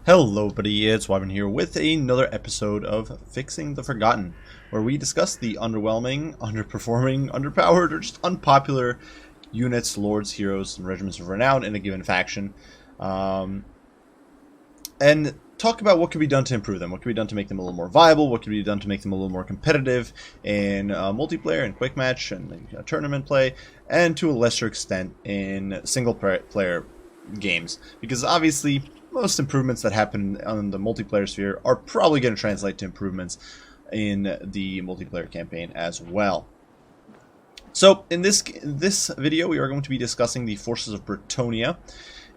Hello buddy, it's Wyvern here with another episode of Fixing the Forgotten, where we discuss the underwhelming, underperforming, underpowered, or just unpopular units, lords, heroes, and regiments of renown in a given faction, and talk about what could be done to improve them, what could be done to make them a little more viable, what could be done to make them a little more competitive in multiplayer and quick match and tournament play, and to a lesser extent in single player games, because obviously most improvements that happen on the multiplayer sphere are probably going to translate to improvements in the multiplayer campaign as well. So in this video we are going to be discussing the forces of Brettonia,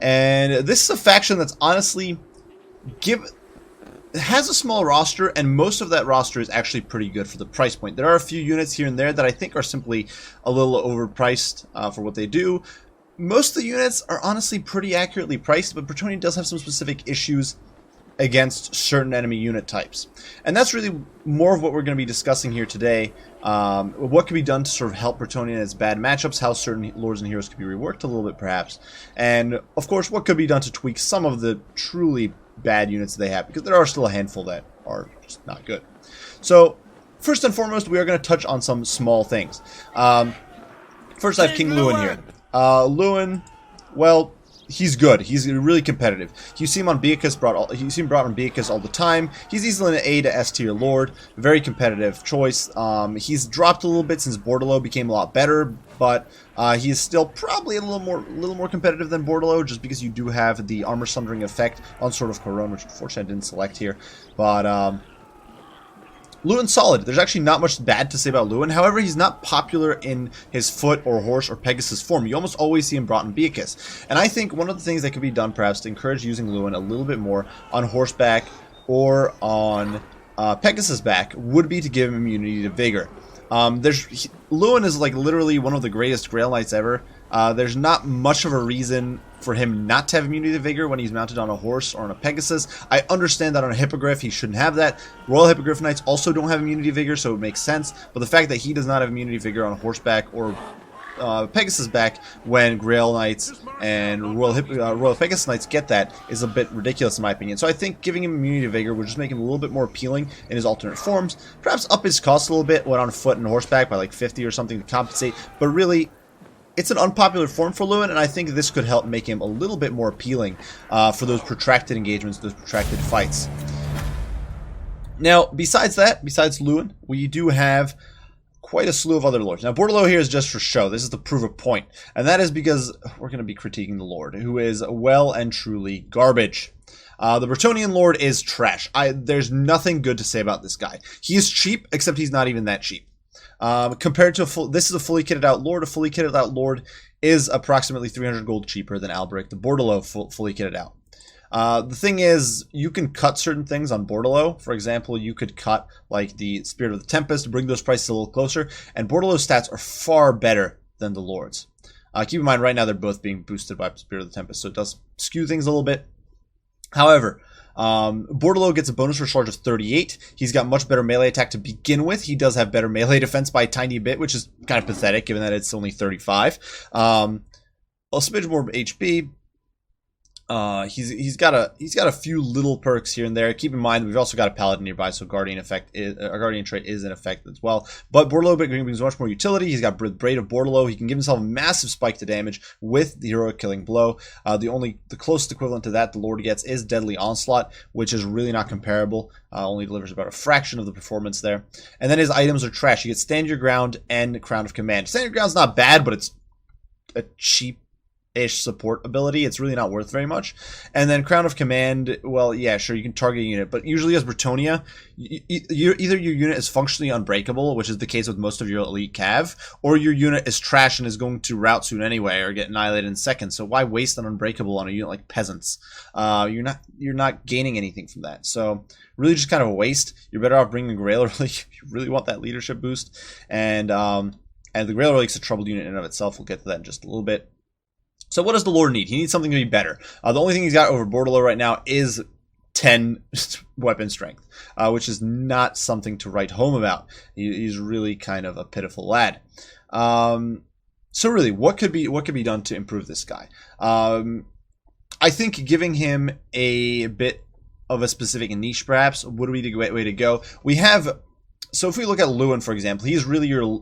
and this is a faction that's honestly has a small roster, and most of that roster is actually pretty good for the price point. There are a few units here and there that I think are simply a little overpriced for what they do. Most of the units are honestly pretty accurately priced, but Brettonia does have some specific issues against certain enemy unit types. And that's really more of what we're going to be discussing here today. What can be done to sort of help Brettonia in its bad matchups, how certain lords and heroes could be reworked a little bit perhaps, and of course what could be done to tweak some of the truly bad units they have, because there are still a handful that are just not good. So first and foremost, we are going to touch on some small things. First I have King Lewin here. Lewin, well, he's good. He's really competitive. You see him on Beacus brought on Beacus all the time. He's easily an A to S tier lord. Very competitive choice. He's dropped a little bit since Bordello became a lot better, but he is still probably a little more competitive than Bordello, just because you do have the armor sundering effect on sort of Corone, which unfortunately I didn't select here. But Lewin's solid. There's actually not much bad to say about Lewin. However, he's not popular in his foot or horse or Pegasus form. You almost always see him brought in Beacus. And I think one of the things that could be done perhaps to encourage using Lewin a little bit more on horseback or on Pegasus back would be to give him immunity to Vigor. Lewin is like literally one of the greatest Grail Knights ever. There's not much of a reason for him not to have immunity to Vigor when he's mounted on a horse or on a Pegasus. I understand that on a Hippogriff he shouldn't have that. Royal Hippogriff Knights also don't have immunity to Vigor, so it makes sense. But the fact that he does not have immunity to Vigor on horseback or Pegasus back when Grail Knights and Royal Pegasus Knights get that is a bit ridiculous in my opinion. So I think giving him immunity to Vigor would just make him a little bit more appealing in his alternate forms. Perhaps up his cost a little bit when on foot and horseback by like 50 or something to compensate. But really, it's an unpopular form for Lewin, and I think this could help make him a little bit more appealing for those protracted engagements, those protracted fights. Now, besides Lewin, we do have quite a slew of other lords. Now, Bordello here is just for show. This is to prove a point, and that is because we're going to be critiquing the lord, who is well and truly garbage. The Brettonian lord is trash. There's nothing good to say about this guy. He is cheap, except he's not even that cheap. Compared to this is a fully kitted out lord. A fully kitted out lord is approximately 300 gold cheaper than Albrecht the Bordello fully kitted out. The thing is, you can cut certain things on Bordello. For example, you could cut like the Spirit of the Tempest to bring those prices a little closer, and Bordello's stats are far better than the lords. Keep in mind, right now they're both being boosted by Spirit of the Tempest, so it does skew things a little bit. However, Bordello gets a bonus for charge of 38. He's got much better melee attack to begin with. He does have better melee defense by a tiny bit, which is kind of pathetic given that it's only 35. A smidge more HP. He's got a few little perks here and there. Keep in mind we've also got a paladin nearby, so guardian trait is in effect as well. But Bordello brings much more utility. He's got Braid of Bordello. He can give himself a massive spike to damage with the heroic killing blow. The closest equivalent to that the lord gets is Deadly Onslaught, which is really not comparable. Only delivers about a fraction of the performance there. And then his items are trash. You get Stand Your Ground and Crown of Command. Stand Your Ground's not bad, but it's a cheap support ability. It's really not worth very much. And then Crown of Command, well, yeah, sure, you can target a unit, but usually as Brettonia, either your unit is functionally unbreakable, which is the case with most of your elite cav, or your unit is trash and is going to rout soon anyway or get annihilated in seconds. So why waste an unbreakable on a unit like Peasants? You're not gaining anything from that. So really just kind of a waste. You're better off bringing Grail Relic if you really want that leadership boost. And the Grail Relic's a troubled unit in and of itself. We'll get to that in just a little bit. So what does the lord need? He needs something to be better. The only thing he's got over Bordello right now is 10 weapon strength, which is not something to write home about. He's really kind of a pitiful lad. So really, what could be done to improve this guy? I think giving him a bit of a specific niche, perhaps, would be the great way to go. We have, so if we look at Lewin, for example, he's really your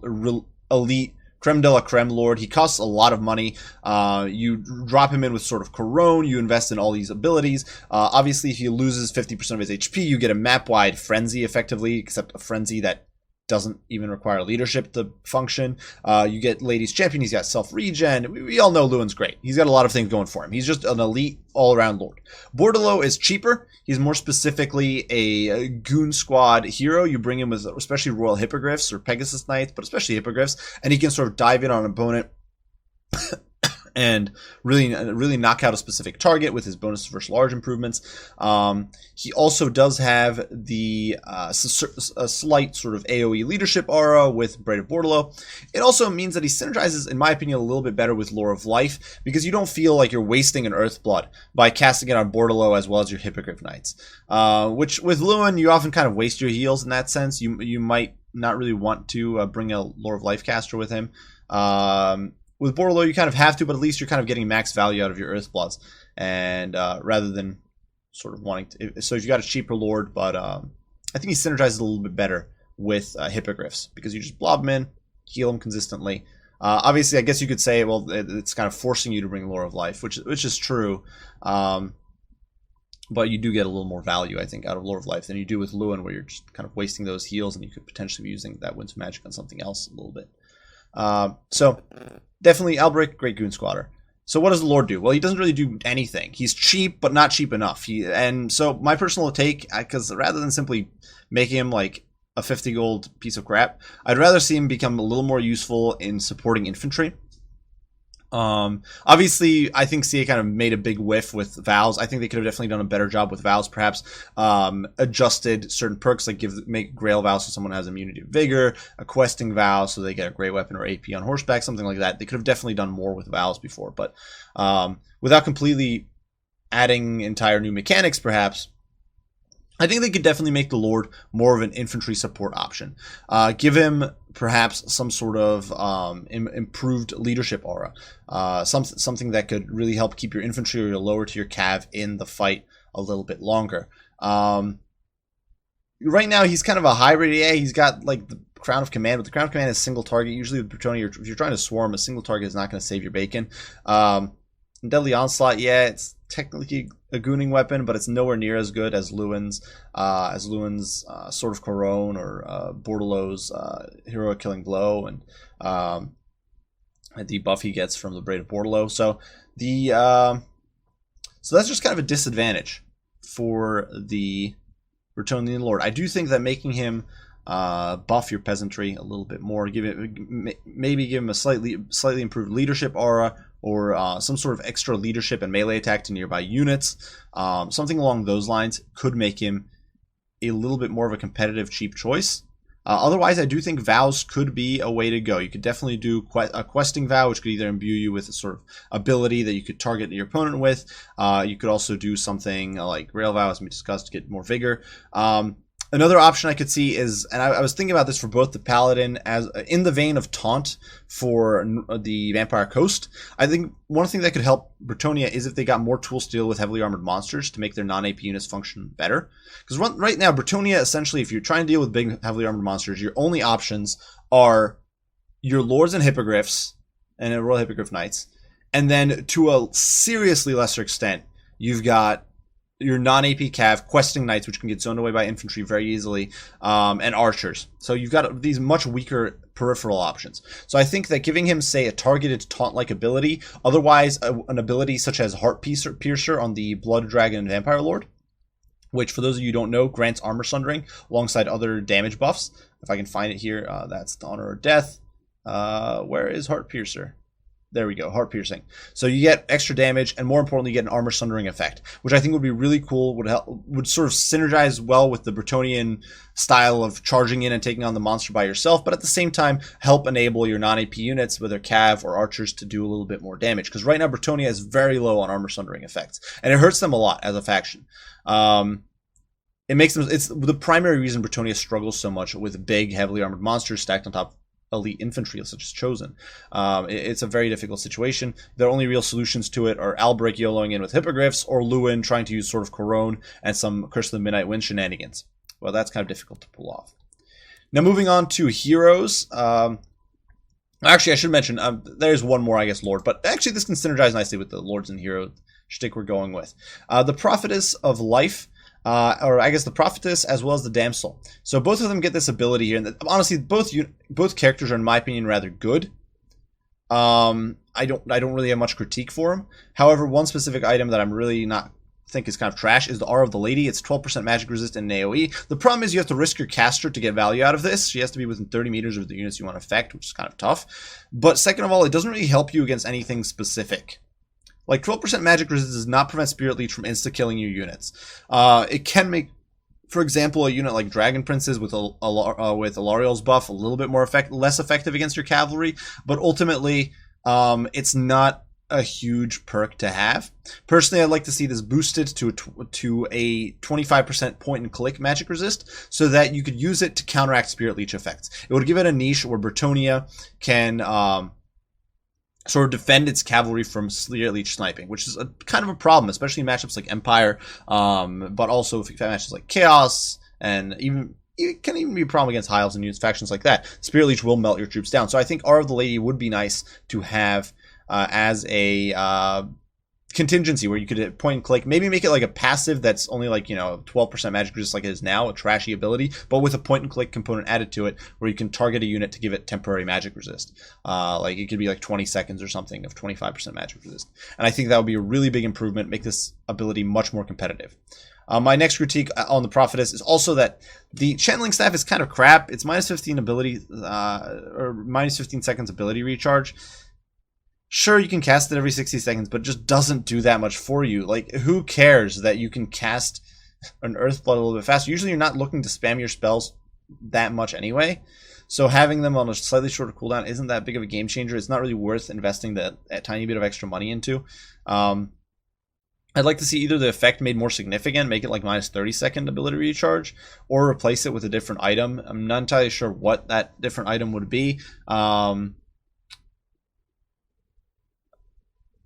elite creme de la creme lord. He costs a lot of money. You drop him in with sort of Corone. You invest in all these abilities. Obviously, if he loses 50% of his HP, you get a map-wide frenzy, effectively, except a frenzy that doesn't even require leadership to function. You get Ladies Champion. He's got self-regen. We all know Lewin's great. He's got a lot of things going for him. He's just an elite all-around lord. Bordalo is cheaper. He's more specifically a goon squad hero. You bring him with especially Royal Hippogriffs or Pegasus Knights, but especially Hippogriffs, and he can sort of dive in on an opponent and really knock out a specific target with his bonus versus large improvements. He also does have the a slight sort of AoE leadership aura with Braid of Bordalo. It also means that he synergizes, in my opinion, a little bit better with Lore of Life, because you don't feel like you're wasting an Earthblood by casting it on Bordalo as well as your Hippogriff Knights. Which with Lewin, you often kind of waste your heals in that sense. You might not really want to bring a Lore of Life caster with him. With Bordalo, you kind of have to, but at least you're kind of getting max value out of your Earthbloods, and rather than sort of wanting to. So if you got a cheaper lord, but I think he synergizes a little bit better with Hippogriffs, because you just blob him in, heal him consistently. Obviously, I guess you could say, well, it's kind of forcing you to bring Lore of Life, which is true. But you do get a little more value, I think, out of Lore of Life than you do with Lewin, where you're just kind of wasting those heals, and you could potentially be using that Winds of Magic on something else a little bit. So definitely Albrecht, great goon squatter. So what does the Lord do? Well, he doesn't really do anything. He's cheap, but not cheap enough. And so my personal take, because rather than simply making him like a 50 gold piece of crap, I'd rather see him become a little more useful in supporting infantry. Obviously, I think CA kind of made a big whiff with vows. I think they could have definitely done a better job with vows, perhaps adjusted certain perks, like make Grail vows so someone has immunity to vigor, a questing vow so they get a great weapon or AP on horseback, something like that. They could have definitely done more with vows before, but without completely adding entire new mechanics, perhaps, I think they could definitely make the Lord more of an infantry support option. Give him perhaps some sort of improved leadership aura. Something that could really help keep your infantry or your lower tier cav in the fight a little bit longer. Right now, he's kind of a hybrid. Yeah, he's got like the Crown of Command, but the Crown of Command is single target. Usually with Brettonia, if you're trying to swarm, a single target is not going to save your bacon. Deadly Onslaught, yeah, it's technically a gooning weapon, but it's nowhere near as good as Lewin's Sword of Corone or Bordalo's Heroic Killing Blow, and the buff he gets from the Braid of Bordalo. So so that's just kind of a disadvantage for the Brettonian Lord. I do think that making him buff your peasantry a little bit more, maybe give him a slightly improved leadership aura, or some sort of extra leadership and melee attack to nearby units. Something along those lines could make him a little bit more of a competitive, cheap choice. Otherwise, I do think vows could be a way to go. You could definitely do a questing vow, which could either imbue you with a sort of ability that you could target your opponent with. You could also do something like rail vow, as we discussed, to get more vigor. Another option I could see is, and I was thinking about this for both the Paladin, as in the vein of Taunt for the Vampire Coast. I think one thing that could help Brettonia is if they got more tools to deal with heavily armored monsters to make their non-AP units function better. Because right now, Brettonia, essentially, if you're trying to deal with big, heavily armored monsters, your only options are your Lords and Hippogriffs and Royal Hippogriff Knights. And then, to a seriously lesser extent, you've got your non-AP cav, questing knights, which can get zoned away by infantry very easily, and archers. So you've got these much weaker peripheral options. So I think that giving him, say, a targeted taunt-like ability, otherwise an ability such as Heart Piercer on the Blood Dragon and Vampire Lord, which, for those of you who don't know, grants armor sundering alongside other damage buffs. If I can find it here, that's the Honor or Death. Where is Heart Piercer? There we go, Heart Piercing. So you get extra damage, and more importantly, you get an armor sundering effect, which I think would be really cool, would sort of synergize well with the Brettonian style of charging in and taking on the monster by yourself, but at the same time, help enable your non-AP units, whether cav or archers, to do a little bit more damage. Because right now, Brettonia is very low on armor sundering effects, and it hurts them a lot as a faction. It makes them, it's the primary reason Brettonia struggles so much with big, heavily armored monsters stacked on top elite infantry, such as Chosen. It's a very difficult situation. The only real solutions to it are Albrecht YOLOing in with Hippogriffs, or Lewin trying to use Sword of Corone and some Curse of the Midnight Wind shenanigans. Well, that's kind of difficult to pull off. Now, moving on to heroes. Actually, I should mention, there's one more, I guess, Lord. But actually, this can synergize nicely with the Lords and Hero shtick we're going with. The Prophetess of Life, or I guess the Prophetess as well as the Damsel. So both of them get this ability here. And honestly, both characters are, in my opinion, rather good. I don't really have much critique for them. However, one specific item that I'm really not think is kind of trash is the Aura of the Lady. It's 12% magic resist in AoE. The problem is you have to risk your caster to get value out of this. She has to be within 30 meters of the units you want to affect, which is kind of tough. But second of all, it doesn't really help you against anything specific. Like 12% magic resist does not prevent Spirit Leech from insta-killing your units. It can make, for example, a unit like Dragon Princes with Alariel's buff a little bit more less effective against your cavalry, but ultimately it's not a huge perk to have. Personally, I'd like to see this boosted to a 25% point and click magic resist, so that you could use it to counteract Spirit Leech effects. It would give it a niche where Brettonia can sort of defend its cavalry from Spirit Leech sniping, which is kind of a problem, especially in matchups like Empire, but also if matches like Chaos, and it can even be a problem against High Elves and units factions like that. Spirit Leech will melt your troops down. So I think Aura of the Lady would be nice to have as a contingency where you could point and click, maybe make it like a passive that's only like 12% magic resist like it is now, a trashy ability, but with a point and click component added to it where you can target a unit to give it temporary magic resist. Like it could be like 20 seconds or something of 25% magic resist, and I think that would be a really big improvement, make this ability much more competitive. My next critique on the Prophetess is also that the channeling staff is kind of crap. It's minus 15 ability or minus 15 seconds ability recharge. Sure, you can cast it every 60 seconds, but it just doesn't do that much for you. Like, who cares that you can cast an Earthblood a little bit faster? Usually you're not looking to spam your spells that much anyway. So having them on a slightly shorter cooldown isn't that big of a game changer. It's not really worth investing that tiny bit of extra money into. I'd like to see either the effect made more significant, make it like minus 30-second ability recharge, or replace it with a different item. I'm not entirely sure what that different item would be.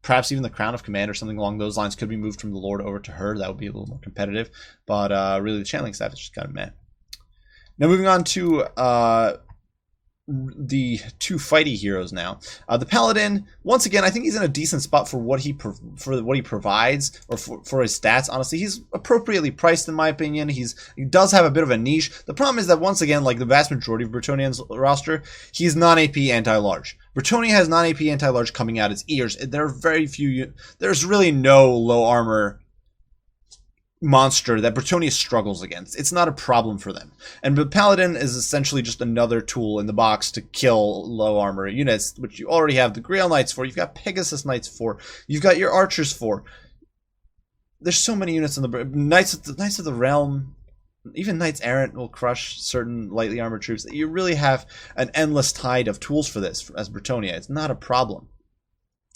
Perhaps even the Crown of Command or something along those lines could be moved from the Lord over to her. That would be a little more competitive. But really, the channeling staff is just kind of meh. Now, moving on to the two fighty heroes now. The Paladin, once again, I think he's in a decent spot for what he provides, or for his stats. Honestly, he's appropriately priced in my opinion. He does have a bit of a niche. The problem is that once again, like the vast majority of Brettonian's roster, he's non-AP anti-large. Brettonia has non-AP anti-large coming out its ears. There are very few. There's really no low armor monster that Brettonia struggles against. It's not a problem for them. And the Paladin is essentially just another tool in the box to kill low armor units, which you already have the Grail Knights for, you've got Pegasus Knights for, you've got your Archers for. There's so many units in the Knights of the Realm. Even Knights Errant will crush certain lightly armored troops. You really have an endless tide of tools for this as Brettonia. It's not a problem.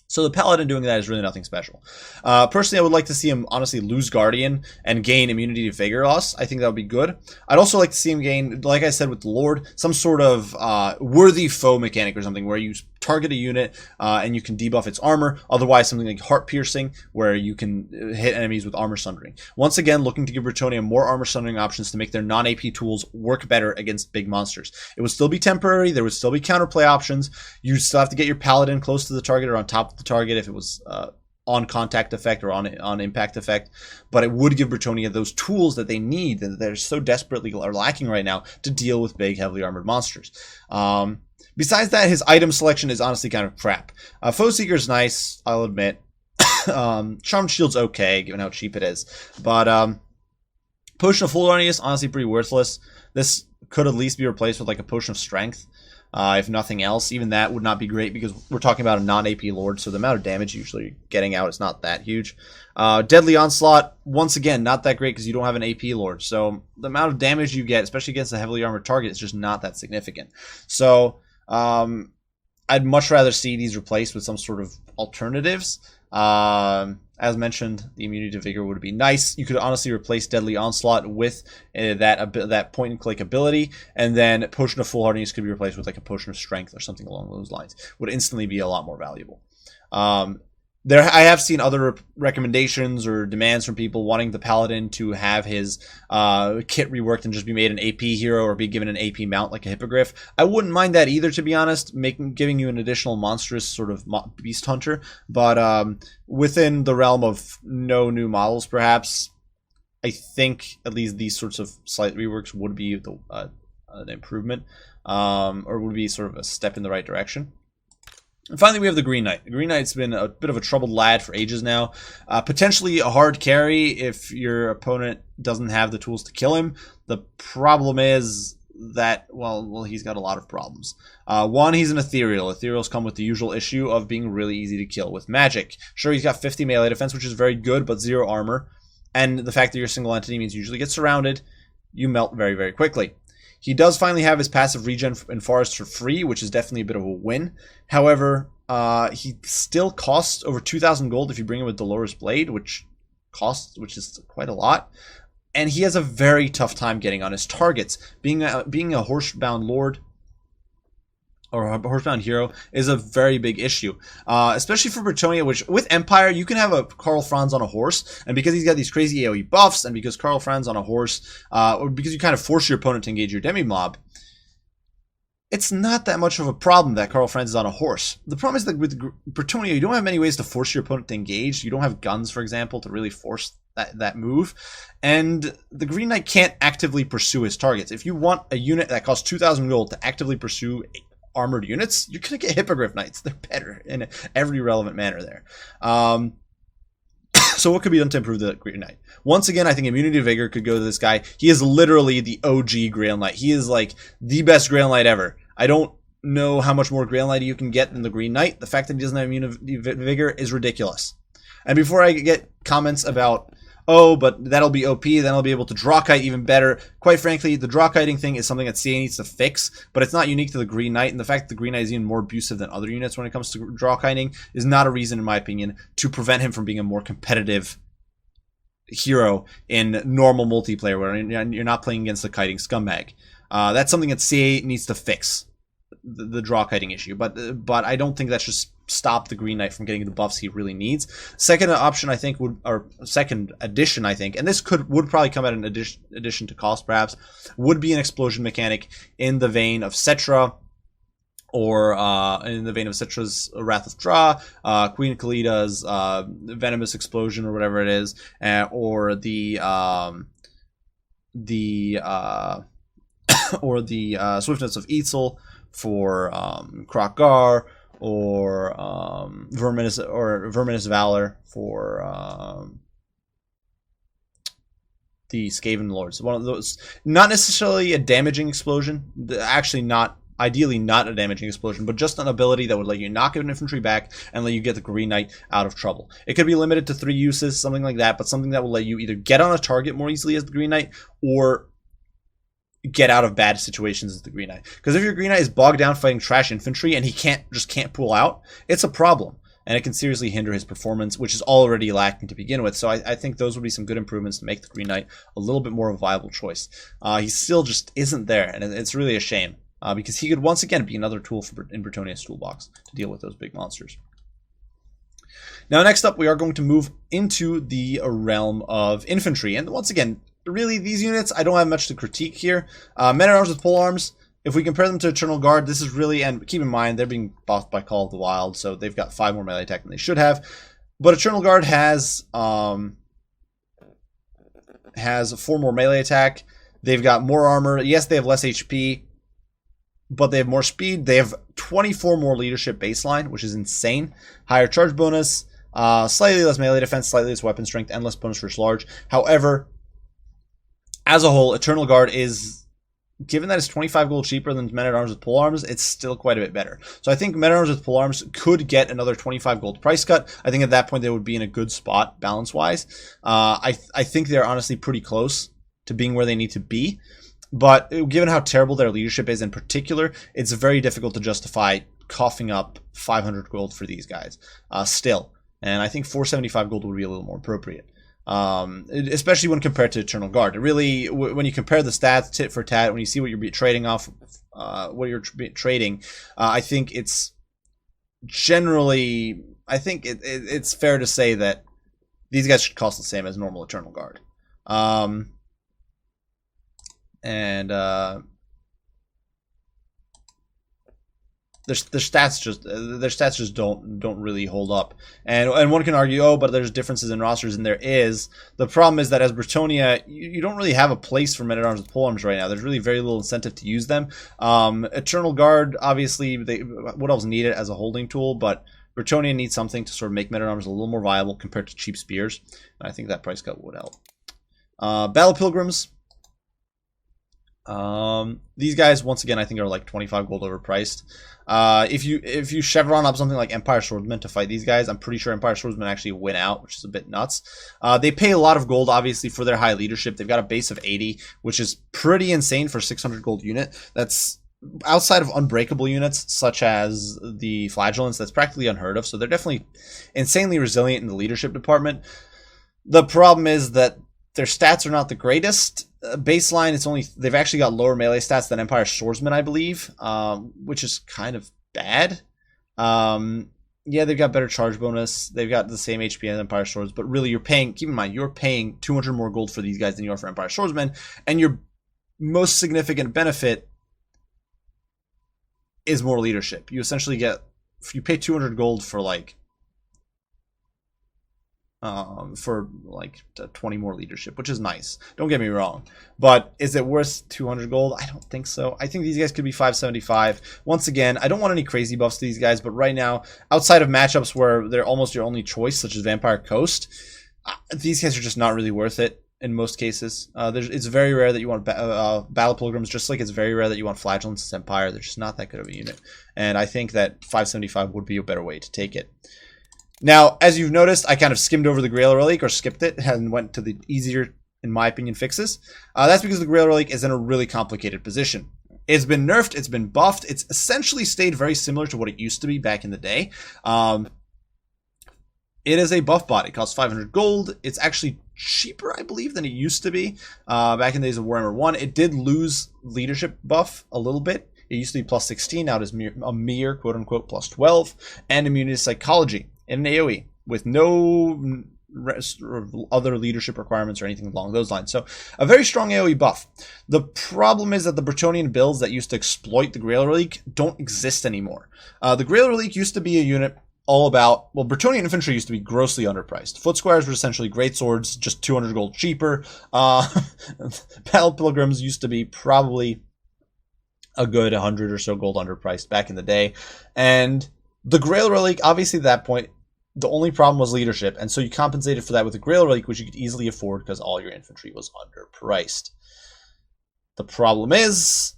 So the Paladin doing that is really nothing special. Personally, I would like to see him honestly lose Guardian and gain immunity to Vigor loss. I think that would be good. I'd also like to see him gain, like I said with the Lord, some sort of worthy foe mechanic or something where you target a unit and you can debuff its armor. Otherwise, something like Heart Piercing where you can hit enemies with Armor Sundering. Once again, looking to give Brettonia more Armor Sundering options to make their non-AP tools work better against big monsters. It would still be temporary. There would still be counterplay options. You still have to get your Paladin close to the target or on top of the target if it was on contact effect or on impact effect, but it would give Brettonia those tools that they need, that they're so desperately are lacking right now to deal with big, heavily armored monsters. Besides that, his item selection is honestly kind of crap. Foe Seeker's nice, I'll admit. Charmed Shield's okay, given how cheap it is. But Potion of Fulgarnius, honestly pretty worthless. This could at least be replaced with like a Potion of Strength. If nothing else, even that would not be great because we're talking about a non-AP Lord, so the amount of damage usually you're getting out is not that huge. Deadly Onslaught, once again, not that great because you don't have an AP Lord, so the amount of damage you get, especially against a heavily armored target, is just not that significant. So I'd much rather see these replaced with some sort of alternatives. As mentioned, the immunity to vigor would be nice. You could honestly replace Deadly Onslaught with that point and click ability, and then Potion of Full Hardiness could be replaced with like a Potion of Strength or something along those lines. Would instantly be a lot more valuable. I have seen other recommendations or demands from people wanting the Paladin to have his kit reworked and just be made an AP hero or be given an AP mount like a Hippogriff. I wouldn't mind that either, to be honest, giving you an additional monstrous sort of beast hunter. But within the realm of no new models, perhaps, I think at least these sorts of slight reworks would be an improvement, or would be sort of a step in the right direction. And finally, we have the Green Knight. The Green Knight's been a bit of a troubled lad for ages now. Potentially a hard carry if your opponent doesn't have the tools to kill him. The problem is that, well, he's got a lot of problems. One, he's an ethereal. Ethereals come with the usual issue of being really easy to kill with magic. Sure, he's got 50 melee defense, which is very good, but 0 armor. And the fact that you're a single entity means you usually get surrounded. You melt very, very quickly. He does finally have his passive regen in Forest for free, which is definitely a bit of a win. However, he still costs over 2,000 gold if you bring him with Dolores Blade, which is quite a lot. And he has a very tough time getting on his targets. Being a horsebound lord or a horsebound hero is a very big issue, especially for Brettonia, which with Empire, you can have a Karl Franz on a horse, and because he's got these crazy AoE buffs, and because Karl Franz on a horse, or because you kind of force your opponent to engage your demi-mob, it's not that much of a problem that Karl Franz is on a horse. The problem is that with Brettonia, you don't have many ways to force your opponent to engage. You don't have guns, for example, to really force that move. And the Green Knight can't actively pursue his targets. If you want a unit that costs 2,000 gold to actively pursue armored units, you're going to get Hippogriff Knights. They're better in every relevant manner there. So what could be done to improve the Green Knight? Once again, I think Immunity to Vigor could go to this guy. He is literally the OG Grail Knight. He is like the best Grail Knight ever. I don't know how much more Grail Knight you can get than the Green Knight. The fact that he doesn't have Immunity to Vigor is ridiculous. And before I get comments about, oh, but that'll be OP, then I'll be able to draw kite even better. Quite frankly, the draw kiting thing is something that CA needs to fix, but it's not unique to the Green Knight, and the fact that the Green Knight is even more abusive than other units when it comes to draw kiting is not a reason, in my opinion, to prevent him from being a more competitive hero in normal multiplayer, where you're not playing against the kiting scumbag. That's something that CA needs to fix, the draw kiting issue, but I don't think that should stop the Green Knight from getting the buffs he really needs. Second option, I think, second addition, I think, and this would probably come at an addition to cost, perhaps, would be an explosion mechanic in the vein of Cetra, or in the vein of Cetra's Wrath of Dra, Queen Kalida's Venomous Explosion, or whatever it is, or the Swiftness of Eitzel for Krokgar, or Verminous Valor for the Skaven Lords. One of those, not necessarily a damaging explosion, actually ideally not a damaging explosion, but just an ability that would let you knock an infantry back and let you get the Green Knight out of trouble. It could be limited to 3 uses, something like that, but something that will let you either get on a target more easily as the Green Knight, or get out of bad situations as the Green Knight. Because if your Green Knight is bogged down fighting trash infantry and he can't pull out, it's a problem. And it can seriously hinder his performance, which is already lacking to begin with. So I think those would be some good improvements to make the Green Knight a little bit more of a viable choice. He still just isn't there, and it's really a shame. Because he could once again be another tool in Brettonia's toolbox to deal with those big monsters. Now, next up, we are going to move into the realm of infantry. And once again, really, these units, I don't have much to critique here. Men-at-Arms with polearms, if we compare them to Eternal Guard, this is really, and keep in mind, they're being buffed by Call of the Wild, so they've got 5 more melee attack than they should have. But Eternal Guard has 4 more melee attack. They've got more armor. Yes, they have less HP, but they have more speed. They have 24 more leadership baseline, which is insane. Higher charge bonus, slightly less melee defense, slightly less weapon strength, and less bonus for large. However, as a whole, Eternal Guard is, given that it's 25 gold cheaper than Men-at-Arms with polearms, it's still quite a bit better. So I think Men-at-Arms with polearms could get another 25 gold price cut. I think at that point they would be in a good spot balance-wise. I think they're honestly pretty close to being where they need to be. But given how terrible their leadership is in particular, it's very difficult to justify coughing up 500 gold for these guys. Still, And I think 475 gold would be a little more appropriate. Especially when compared to Eternal Guard. It really, when you compare the stats tit for tat, when you see what you're trading off, what you're trading, I think it's generally, I think it's fair to say that these guys should cost the same as normal Eternal Guard. Their stats just don't really hold up, and one can argue, oh, but there's differences in rosters, and there is. The problem is that as Brettonia, you don't really have a place for men-at-arms with polearms right now. There's really very little incentive to use them. Eternal Guard, obviously, they would also need it as a holding tool, but Brettonia needs something to sort of make men-at-arms a little more viable compared to cheap spears, and I think that price cut would help. Battle Pilgrims. These guys, once again, I think are like 25 gold overpriced. If you chevron up something like Empire Swordsmen to fight these guys, I'm pretty sure Empire Swordsmen actually win out, which is a bit nuts. They pay a lot of gold, obviously, for their high leadership. They've got a base of 80, which is pretty insane for a 600 gold unit. That's outside of unbreakable units, such as the Flagellants, that's practically unheard of. So they're definitely insanely resilient in the leadership department. The problem is that their stats are not the greatest. Baseline, it's only, they've actually got lower melee stats than Empire Swordsmen, I believe, which is kind of bad. Yeah, they've got better charge bonus. They've got the same HP as Empire Swords, but really, you're paying. Keep in mind, you're paying 200 more gold for these guys than you are for Empire Swordsmen, and your most significant benefit is more leadership. You essentially get, if you pay 200 gold for like 20 more leadership, which is nice. Don't get me wrong. But is it worth 200 gold? I don't think so. I think these guys could be 575. Once again, I don't want any crazy buffs to these guys, but right now, outside of matchups where they're almost your only choice, such as Vampire Coast, these guys are just not really worth it in most cases. It's very rare that you want Battle Pilgrims, just like it's very rare that you want Flagellants as Empire. They're just not that good of a unit. And I think that 575 would be a better way to take it. Now, as you've noticed, I kind of skimmed over the Grail Relic, or skipped it, and went to the easier, in my opinion, fixes. That's because the Grail Relic is in a really complicated position. It's been nerfed, it's been buffed, it's essentially stayed very similar to what it used to be back in the day. It is a buff bot. It costs 500 gold. It's actually cheaper, I believe, than it used to be back in the days of Warhammer 1. It did lose leadership buff a little bit. It used to be plus 16, now it is a mere quote-unquote plus 12, and immunity to psychology in an AoE with no other leadership requirements or anything along those lines. So a very strong AoE buff. The problem is that the Brettonian builds that used to exploit the Grail Relic don't exist anymore. The Grail Relic used to be a unit all about, well, Brettonian infantry used to be grossly underpriced. Foot squires were essentially great swords, just 200 gold cheaper. Battle Pilgrims used to be probably a good 100 or so gold underpriced back in the day. And the Grail Relic, obviously at that point, the only problem was leadership, and so you compensated for that with the Grail Relic, which you could easily afford because all your infantry was underpriced. The problem is,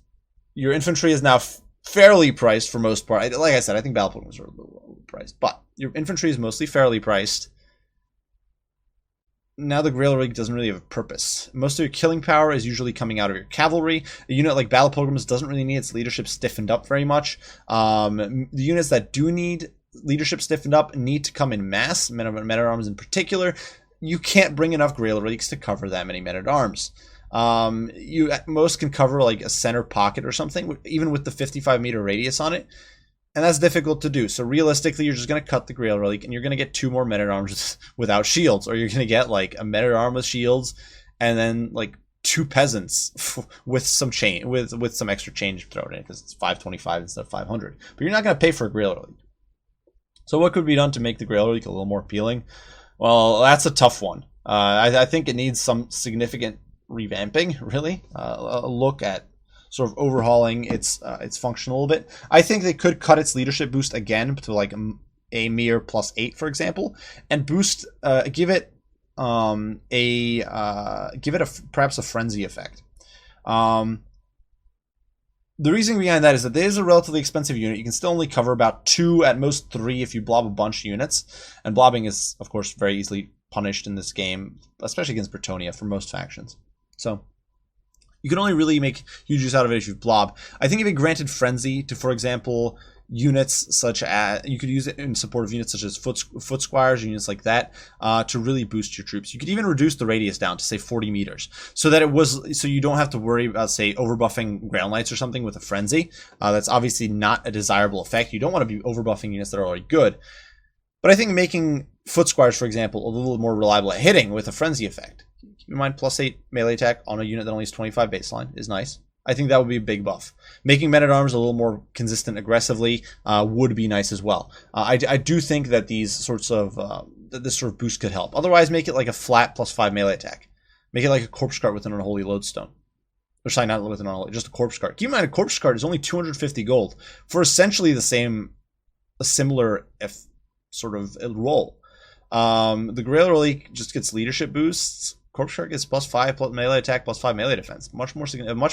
your infantry is now fairly priced for most part. Like I said, I think Battle Pilgrims are a little overpriced, but your infantry is mostly fairly priced. Now the Grail Relic doesn't really have a purpose. Most of your killing power is usually coming out of your cavalry. A unit like Battle Pilgrims doesn't really need its leadership stiffened up very much. The units that do need leadership stiffened up need to come in mass, men-at-arms in particular. You can't bring enough Grail Relics to cover that many men-at-arms. You at most can cover like a center pocket or something, even with the 55-meter radius on it. And that's difficult to do. So realistically, you're just going to cut the Grail Relic, and you're going to get 2 more men-at-arms without shields. Or you're going to get like a men-at-arm with shields, and then like 2 peasants with some chain, with some extra change thrown in, because it's 525 instead of 500. But you're not going to pay for a Grail Relic. So what could be done to make the Grail Relic a little more appealing? Well, that's a tough one. I think it needs some significant revamping, really. A look at sort of overhauling its function a little bit. I think they could cut its leadership boost again to like a mere +8, for example, and boost, give it perhaps a frenzy effect. The reason behind that is that it is a relatively expensive unit. You can still only cover about 2, at most 3, if you blob a bunch of units. And blobbing is, of course, very easily punished in this game, especially against Brettonia for most factions. So you can only really make huge use out of it if you blob. I think if it granted Frenzy to, for example, units such as, you could use it in support of units such as foot squires, units like that, to really boost your troops. You could even reduce the radius down to say 40 meters, so that so you don't have to worry about, say, overbuffing Grail Knights or something with a frenzy. That's obviously not a desirable effect. You don't want to be overbuffing units that are already good. But I think making foot squires, for example, a little more reliable at hitting with a frenzy effect. Keep in mind, +8 melee attack on a unit that only has 25 baseline is nice. I think that would be a big buff. Making men-at-arms a little more consistent aggressively would be nice as well. I do think that these sorts of this sort of boost could help. Otherwise, make it like a flat +5 melee attack. Make it like a corpse cart with an unholy lodestone. Or sorry, not with an unholy, just a corpse cart. Keep in mind, a corpse cart is only 250 gold for essentially the same, a similar sort of role. The Grail Relic just gets leadership boosts. Corpse Cart gets +5 melee attack, +5 melee defense. A much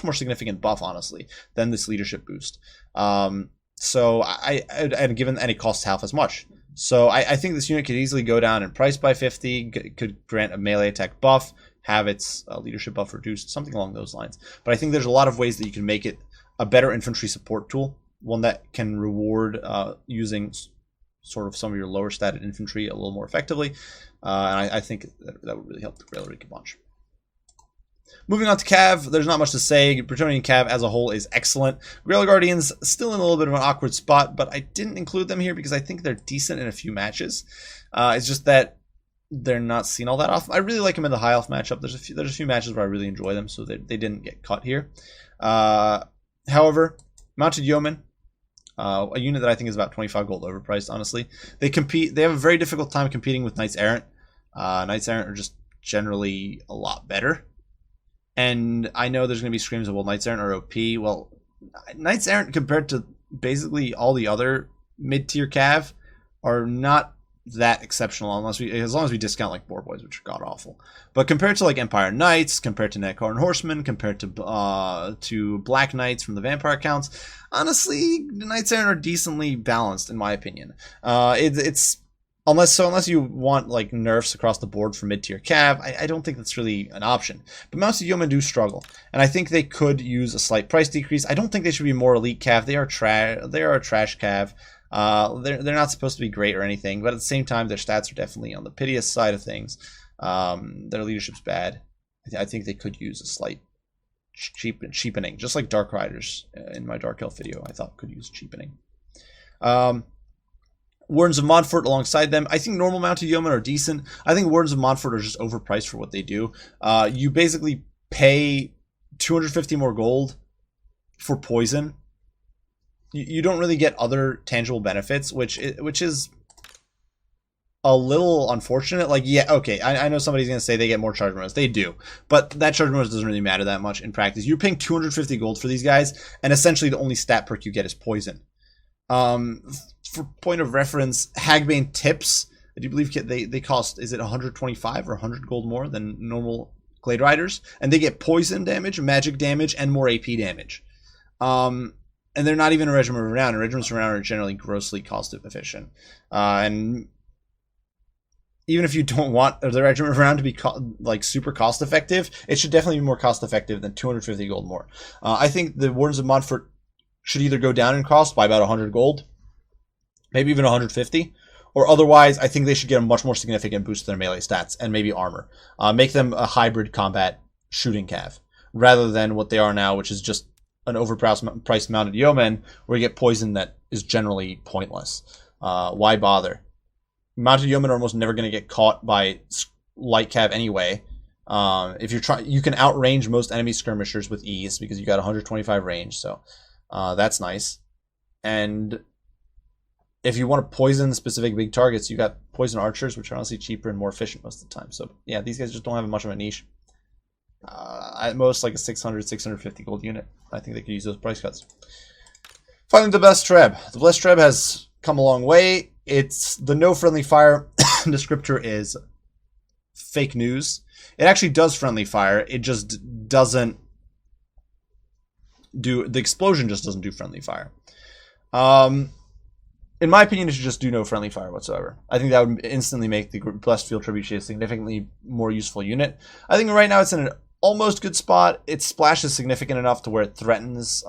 more significant buff, honestly, than this leadership boost. So and given, and it costs half as much. So I think this unit could easily go down in price by 50. Could grant a melee attack buff, have its leadership buff reduced, something along those lines. But I think there's a lot of ways that you can make it a better infantry support tool, one that can reward using sort of some of your lower statted infantry a little more effectively. And I think that would really help the Grail Relic a bunch. Moving on to Cav, there's not much to say. Brettonian Cav as a whole is excellent. Grail Guardians still in a little bit of an awkward spot, but I didn't include them here because I think they're decent in a few matches. It's just that they're not seen all that often. I really like them in the High Elf matchup. There's a few matches where I really enjoy them, so they didn't get cut here. However, Mounted Yeoman, a unit that I think is about 25 gold overpriced, honestly. They have a very difficult time competing with Knights Errant. Knights Errant are just generally a lot better. And I know there's going to be screams of, well, Knights Errant are OP. Well, Knights Errant compared to basically all the other mid-tier Cav are not that exceptional, as long as we discount like Boar Boys, which are god awful. But compared to like Empire Knights, compared to Netkarn Horsemen, compared to Black Knights from the Vampire counts, honestly, the Knights Errant are decently balanced in my opinion. It's unless you want like nerfs across the board for mid-tier Cav, I don't think that's really an option. But Mounted Yeomen do struggle, and I think they could use a slight price decrease. I don't think they should be more elite Cav. They are a trash Cav. They're not supposed to be great or anything, but at the same time, their stats are definitely on the piteous side of things. Their leadership's bad. I think they could use a slight cheapening, just like Dark Riders in my Dark Elf video. I thought could use cheapening. Wardens of Montfort alongside them. I think normal Mounted Yeomen are decent. I think Wardens of Montfort are just overpriced for what they do. You basically pay 250 more gold for poison. You don't really get other tangible benefits, which is a little unfortunate. Like, yeah, okay, I know somebody's going to say they get more charge bonus. They do. But that charge bonus doesn't really matter that much in practice. You're paying 250 gold for these guys, and essentially the only stat perk you get is poison. For point of reference, Hagbane Tips, I do believe they cost, is it 125 or 100 gold more than normal Glade Riders? And they get poison damage, magic damage, and more AP damage. And they're not even a Regiment of Renown. Regiments of Renown are generally grossly cost efficient. And even if you don't want the Regiment of Renown to be like super cost effective, it should definitely be more cost effective than 250 gold more. I think the Wardens of Montfort should either go down in cost by about 100 gold, maybe even 150, or otherwise I think they should get a much more significant boost to their melee stats and maybe armor. Make them a hybrid combat shooting Cav, rather than what they are now, which is just an overpriced Mounted Yeoman where you get poison that is generally pointless. Why bother? Mounted Yeomen are almost never going to get caught by light Cav anyway. If you're you can outrange most enemy skirmishers with ease because you got 125 range, so that's nice. And if you want to poison specific big targets, you got poison archers, which are honestly cheaper and more efficient most of the time. So yeah, these guys just don't have much of a niche. At most like a 600, 650 gold unit. I think they could use those price cuts. Finally, the Blessed Treb. The Blessed Treb has come a long way. It's the no friendly fire descriptor is fake news. It actually does friendly fire. It just doesn't do, the explosion just doesn't do friendly fire. In my opinion, it should just do no friendly fire whatsoever. I think that would instantly make the Blessed Field Trebuchet a significantly more useful unit. I think right now it's in an almost good spot. Its splash is significant enough to where it threatens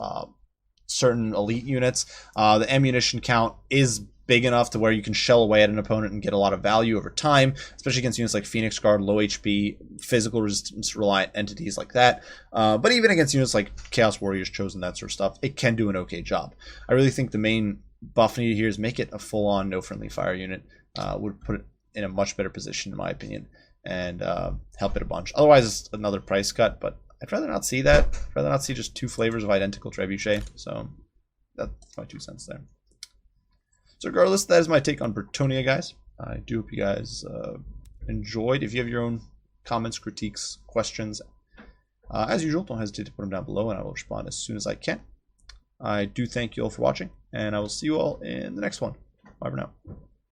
certain elite units. The ammunition count is big enough to where you can shell away at an opponent and get a lot of value over time, especially against units like Phoenix Guard, low HP, physical resistance reliant entities like that. But even against units like Chaos Warriors, Chosen, that sort of stuff, it can do an okay job. I really think the main buff needed here is make it a full-on no friendly fire unit. Would put it in a much better position in my opinion, and help it a bunch. Otherwise it's another price cut, but I'd rather not see that. I'd rather not see just two flavors of identical trebuchet. So that's my 2 cents there. So regardless, that is my take on Brettonia, guys. I do hope you guys enjoyed. If you have your own comments, critiques, questions, as usual, don't hesitate to put them down below, and I will respond as soon as I can. I do thank you all for watching, and I will see you all in the next one. Bye for now.